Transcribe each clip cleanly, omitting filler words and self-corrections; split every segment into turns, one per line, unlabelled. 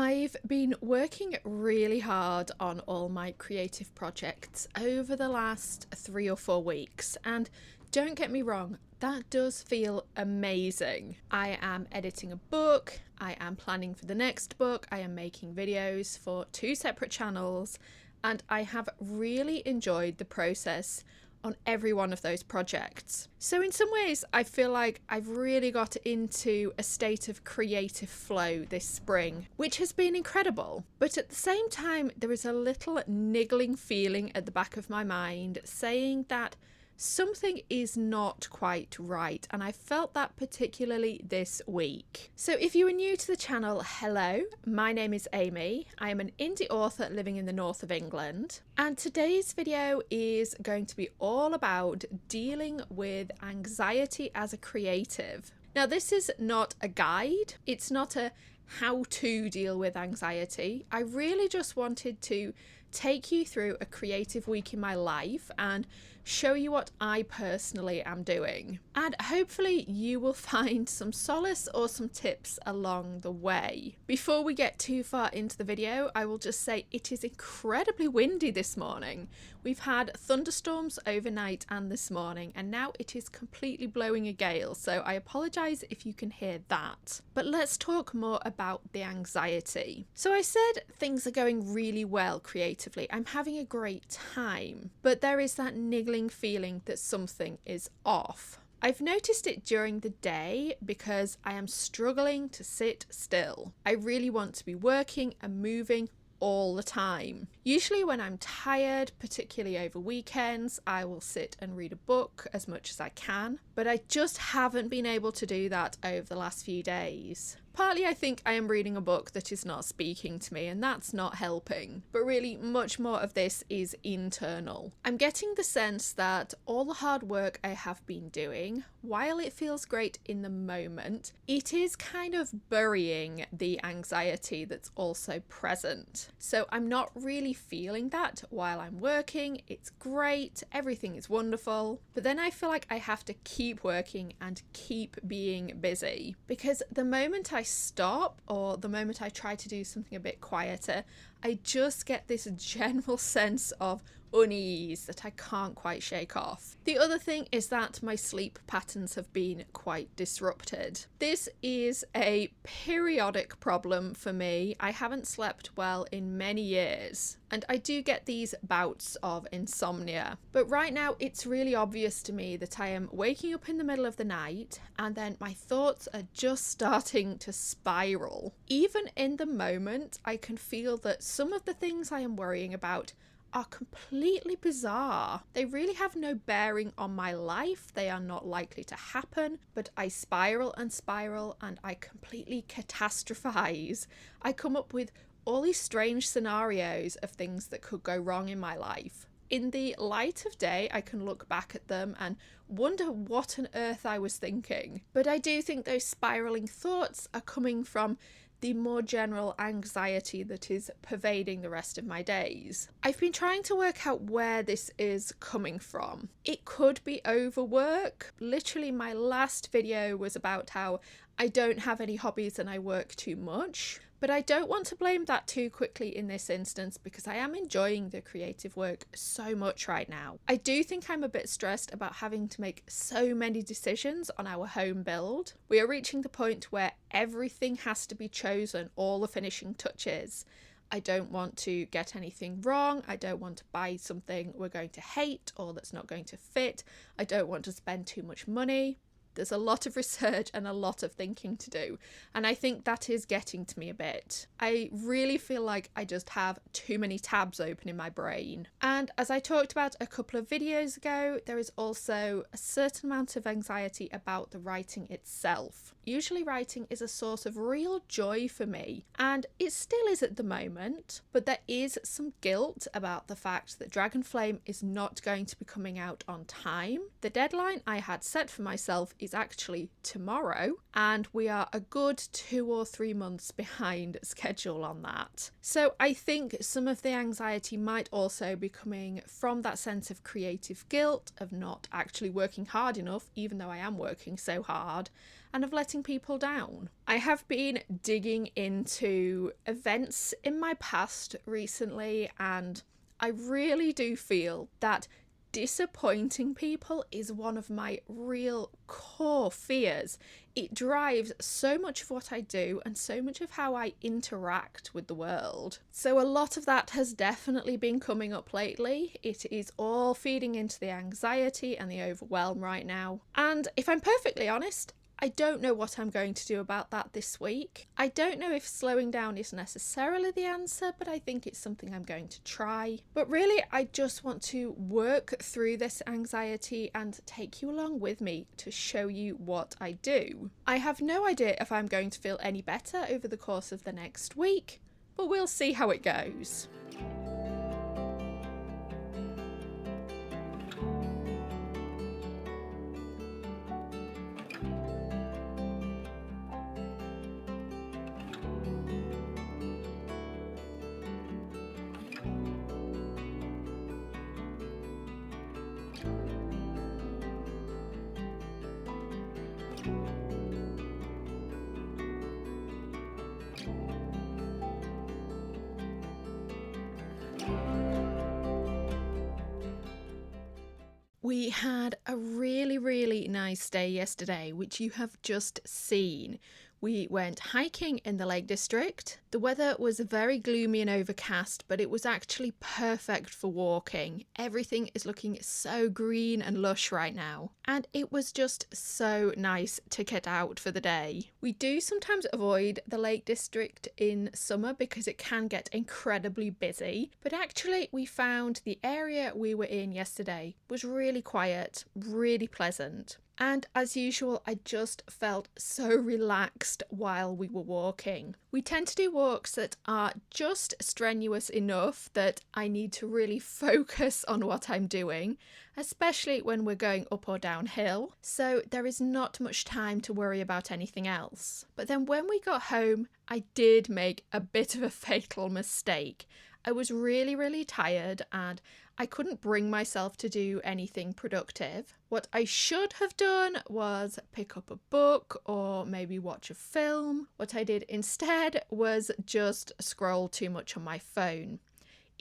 I've been working really hard on all my creative projects over the last 3 or 4 weeks, and don't get me wrong, that does feel amazing. I am editing a book, I am planning for the next book, I am making videos for 2 separate channels, and I have really enjoyed the process on every one of those projects. So in some ways, I feel like I've really got into a state of creative flow this spring, which has been incredible. But at the same time, there is a little niggling feeling at the back of my mind saying that something is not quite right, and I felt that particularly this week. So if you are new to the channel, hello, my name is Amy. I am an indie author living in the north of England, and today's video is going to be all about dealing with anxiety as a creative. Now, this is not a guide, it's not a how to deal with anxiety. I really just wanted to take you through a creative week in my life and show you what I personally am doing. And hopefully you will find some solace or some tips along the way. Before we get too far into the video, I will just say it is incredibly windy this morning. We've had thunderstorms overnight and this morning, and now it is completely blowing a gale, so I apologise if you can hear that. But let's talk more about the anxiety. So I said things are going really well creatively. I'm having a great time, but there is that niggling feeling that something is off. I've noticed it during the day because I am struggling to sit still. I really want to be working and moving all the time. Usually when I'm tired, particularly over weekends, I will sit and read a book as much as I can, but I just haven't been able to do that over the last few days. Partly I think I am reading a book that is not speaking to me, and that's not helping. But really, much more of this is internal. I'm getting the sense that all the hard work I have been doing, while it feels great in the moment, it is kind of burying the anxiety that's also present. So I'm not really feeling that while I'm working. It's great, everything is wonderful. But then I feel like I have to keep working and keep being busy, because the moment I stop or the moment I try to do something a bit quieter, I just get this general sense of unease that I can't quite shake off. The other thing is that my sleep patterns have been quite disrupted. This is a periodic problem for me. I haven't slept well in many years, and I do get these bouts of insomnia. But right now it's really obvious to me that I am waking up in the middle of the night and then my thoughts are just starting to spiral. Even in the moment, I can feel that some of the things I am worrying about are completely bizarre. They really have no bearing on my life. They are not likely to happen, but I spiral and spiral and I completely catastrophize. I come up with all these strange scenarios of things that could go wrong in my life. In the light of day, I can look back at them and wonder what on earth I was thinking. But I do think those spiraling thoughts are coming from the more general anxiety that is pervading the rest of my days. I've been trying to work out where this is coming from. It could be overwork. Literally, my last video was about how I don't have any hobbies and I work too much. But I don't want to blame that too quickly in this instance because I am enjoying the creative work so much right now. I do think I'm a bit stressed about having to make so many decisions on our home build. We are reaching the point where everything has to be chosen, all the finishing touches. I don't want to get anything wrong. I don't want to buy something we're going to hate or that's not going to fit. I don't want to spend too much money. There's a lot of research and a lot of thinking to do, and I think that is getting to me a bit. I really feel like I just have too many tabs open in my brain. And as I talked about a couple of videos ago, there is also a certain amount of anxiety about the writing itself. Usually writing is a source of real joy for me, and it still is at the moment, but there is some guilt about the fact that Dragon Flame is not going to be coming out on time. The deadline I had set for myself is is actually tomorrow, and we are a good 2 or 3 months behind schedule on that. So I think some of the anxiety might also be coming from that sense of creative guilt, of not actually working hard enough, even though I am working so hard, and of letting people down. I have been digging into events in my past recently, and I really do feel that disappointing people is one of my real core fears. It drives so much of what I do and so much of how I interact with the world. So a lot of that has definitely been coming up lately. It is all feeding into the anxiety and the overwhelm right now. And if I'm perfectly honest, I don't know what I'm going to do about that this week. I don't know if slowing down is necessarily the answer, but I think it's something I'm going to try. But really, I just want to work through this anxiety and take you along with me to show you what I do. I have no idea if I'm going to feel any better over the course of the next week, but we'll see how it goes. We had a really nice day yesterday, which you have just seen. We went hiking in the Lake District. The weather was very gloomy and overcast, but it was actually perfect for walking. Everything is looking so green and lush right now. And it was just so nice to get out for the day. We do sometimes avoid the Lake District in summer because it can get incredibly busy. But actually, we found the area we were in yesterday was really quiet, really pleasant. And as usual, I just felt so relaxed while we were walking. We tend to do walks that are just strenuous enough that I need to really focus on what I'm doing, especially when we're going up or downhill. So there is not much time to worry about anything else. But then when we got home, I did make a bit of a fatal mistake. I was really tired and I couldn't bring myself to do anything productive. What I should have done was pick up a book or maybe watch a film. What I did instead was just scroll too much on my phone.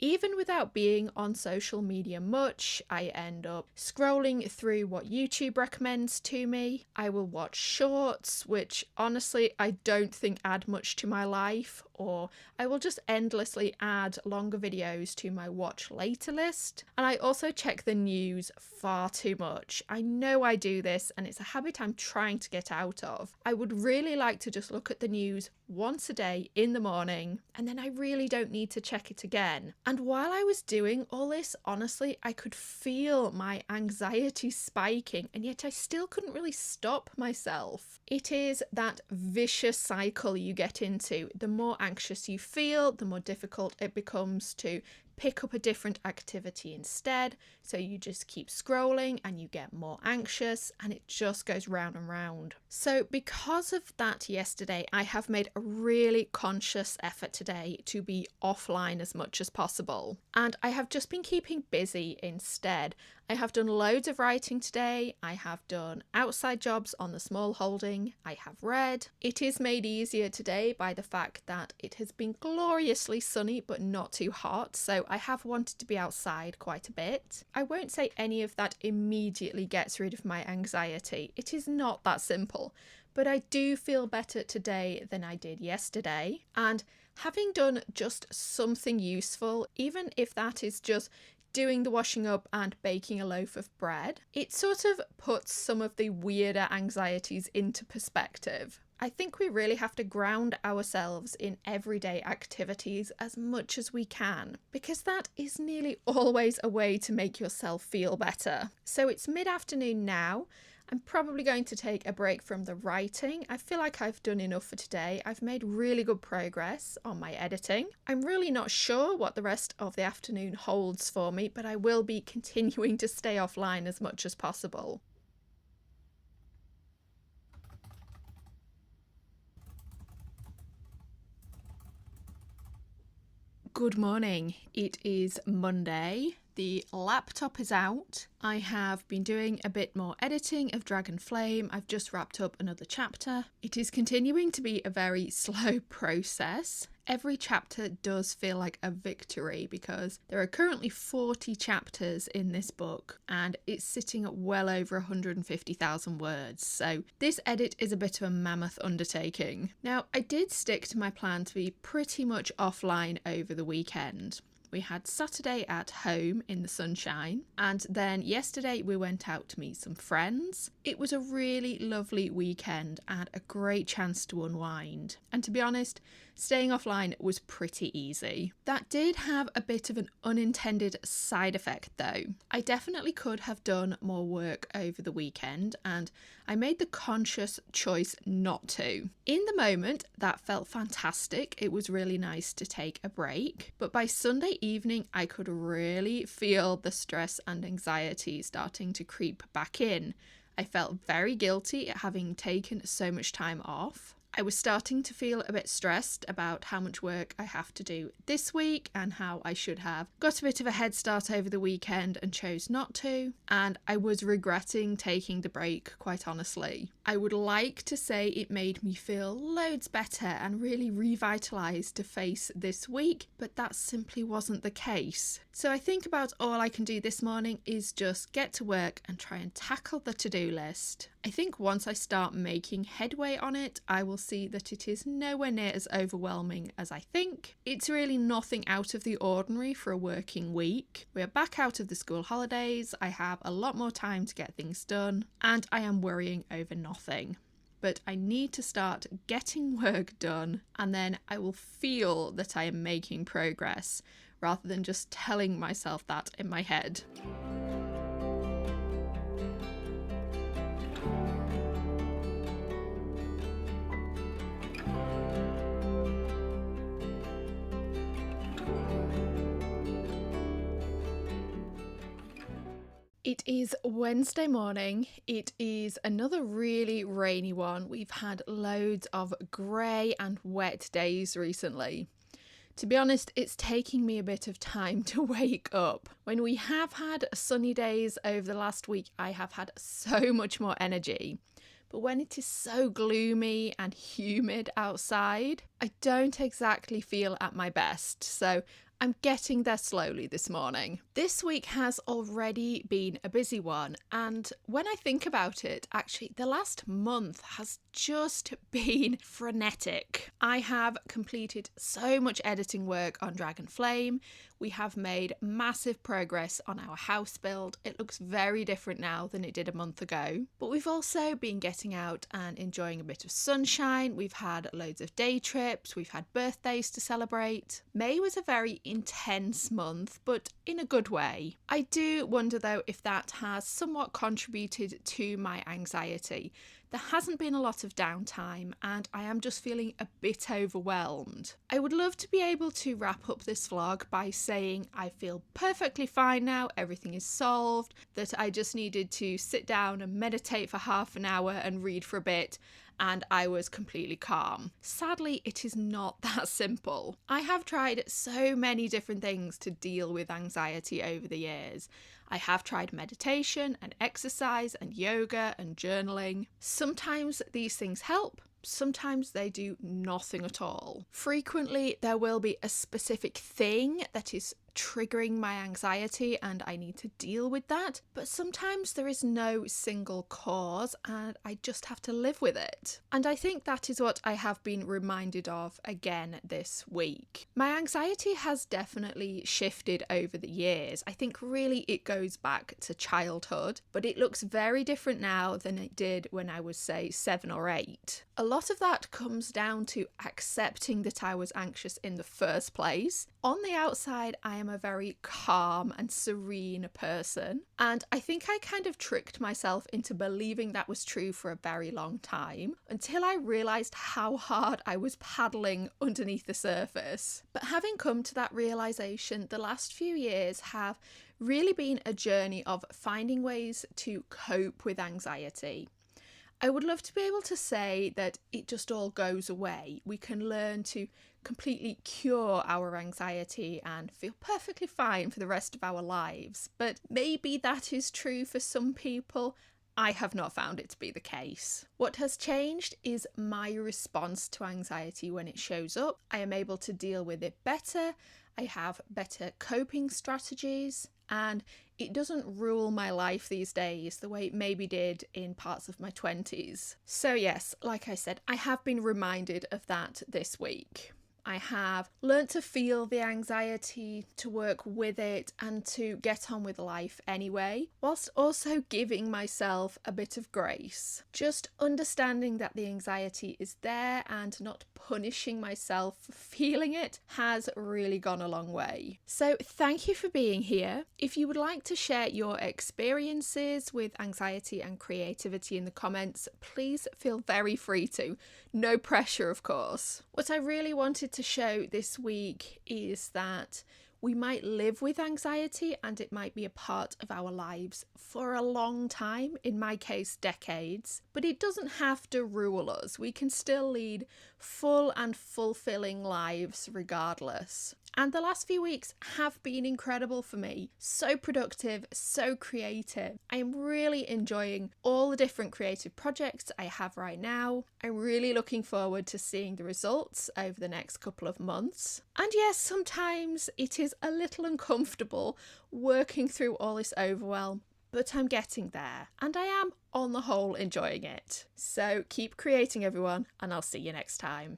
Even without being on social media much, I end up scrolling through what YouTube recommends to me. I will watch shorts, which honestly I don't think add much to my life, or I will just endlessly add longer videos to my watch later list. And I also check the news far too much. I know I do this and it's a habit I'm trying to get out of. I would really like to just look at the news once a day in the morning, and then I really don't need to check it again. And while I was doing all this, honestly, I could feel my anxiety spiking, and yet I still couldn't really stop myself. It is that vicious cycle you get into. The more anxious you feel, the more difficult it becomes to pick up a different activity instead. So you just keep scrolling and you get more anxious, and it just goes round and round. So because of that yesterday, I have made a really conscious effort today to be offline as much as possible. And I have just been keeping busy instead. I have done loads of writing today. I have done outside jobs on the small holding. I have read. It is made easier today by the fact that it has been gloriously sunny but not too hot, so I have wanted to be outside quite a bit. I won't say any of that immediately gets rid of my anxiety. It is not that simple, but I do feel better today than I did yesterday. And having done just something useful, even if that is just doing the washing up and baking a loaf of bread, it sort of puts some of the weirder anxieties into perspective. I think we really have to ground ourselves in everyday activities as much as we can, because that is nearly always a way to make yourself feel better. So it's mid-afternoon now. I'm probably going to take a break from the writing. I feel like I've done enough for today. I've made really good progress on my editing. I'm really not sure what the rest of the afternoon holds for me, but I will be continuing to stay offline as much as possible. Good morning. It is Monday. The laptop is out. I have been doing a bit more editing of Dragon Flame. I've just wrapped up another chapter. It is continuing to be a very slow process. Every chapter does feel like a victory because there are currently 40 chapters in this book and it's sitting at well over 150,000 words. So this edit is a bit of a mammoth undertaking. Now, I did stick to my plan to be pretty much offline over the weekend. We had Saturday at home in the sunshine, and then yesterday we went out to meet some friends. It was a really lovely weekend and a great chance to unwind. And to be honest, staying offline was pretty easy. That did have a bit of an unintended side effect though. I definitely could have done more work over the weekend, and I made the conscious choice not to. In the moment, that felt fantastic. It was really nice to take a break. But by Sunday evening, I could really feel the stress and anxiety starting to creep back in. I felt very guilty at having taken so much time off. I was starting to feel a bit stressed about how much work I have to do this week and how I should have got a bit of a head start over the weekend and chose not to. And I was regretting taking the break, quite honestly. I would like to say it made me feel loads better and really revitalised to face this week, but that simply wasn't the case. So I think about all I can do this morning is just get to work and try and tackle the to-do list. I think once I start making headway on it, I will see that it is nowhere near as overwhelming as I think. It's really nothing out of the ordinary for a working week. We're back out of the school holidays, I have a lot more time to get things done, and I am worrying over nothing. But I need to start getting work done, and then I will feel that I am making progress, rather than just telling myself that in my head. It is Wednesday morning. It is another really rainy one. We've had loads of grey and wet days recently. To be honest, it's taking me a bit of time to wake up. When we have had sunny days over the last week, I have had so much more energy. But when it is so gloomy and humid outside, I don't exactly feel at my best. So I'm getting there slowly this morning. This week has already been a busy one, and when I think about it, actually the last month has just been frenetic. I have completed so much editing work on Dragon Flame. We have made massive progress on our house build. It looks very different now than it did a month ago. But we've also been getting out and enjoying a bit of sunshine. We've had loads of day trips. We've had birthdays to celebrate. May was a very intense month, but in a good way. I do wonder though if that has somewhat contributed to my anxiety. There hasn't been a lot of downtime and I am just feeling a bit overwhelmed. I would love to be able to wrap up this vlog by saying I feel perfectly fine now, everything is solved, that I just needed to sit down and meditate for half an hour and read for a bit, and I was completely calm. Sadly, it is not that simple. I have tried so many different things to deal with anxiety over the years. I have tried meditation and exercise and yoga and journaling. Sometimes these things help. Sometimes they do nothing at all. Frequently, there will be a specific thing that is triggering my anxiety and I need to deal with that, but sometimes there is no single cause and I just have to live with it. And I think that is what I have been reminded of again this week. My anxiety has definitely shifted over the years. I think really it goes back to childhood, but it looks very different now than it did when I was, say, 7 or 8. A lot of that comes down to accepting that I was anxious in the first place. On the outside, I am a very calm and serene person, and I think I kind of tricked myself into believing that was true for a very long time until I realised how hard I was paddling underneath the surface. But having come to that realisation, the last few years have really been a journey of finding ways to cope with anxiety. I would love to be able to say that it just all goes away. We can learn to completely cure our anxiety and feel perfectly fine for the rest of our lives. But maybe that is true for some people. I have not found it to be the case. What has changed is my response to anxiety when it shows up. I am able to deal with it better. I have better coping strategies, and it doesn't rule my life these days the way it maybe did in parts of my 20s. So yes, like I said, I have been reminded of that this week. I have learnt to feel the anxiety, to work with it, and to get on with life anyway, whilst also giving myself a bit of grace. Just understanding that the anxiety is there and not punishing myself for feeling it has really gone a long way. So thank you for being here. If you would like to share your experiences with anxiety and creativity in the comments, please feel very free to. No pressure, of course. What I really wanted to show this week is that we might live with anxiety and it might be a part of our lives for a long time, in my case decades, but it doesn't have to rule us. We can still lead full and fulfilling lives regardless. And the last few weeks have been incredible for me. So productive, so creative. I am really enjoying all the different creative projects I have right now. I'm really looking forward to seeing the results over the next couple of months. And yes, sometimes it is a little uncomfortable working through all this overwhelm, but I'm getting there and I am on the whole enjoying it. So keep creating, everyone, and I'll see you next time.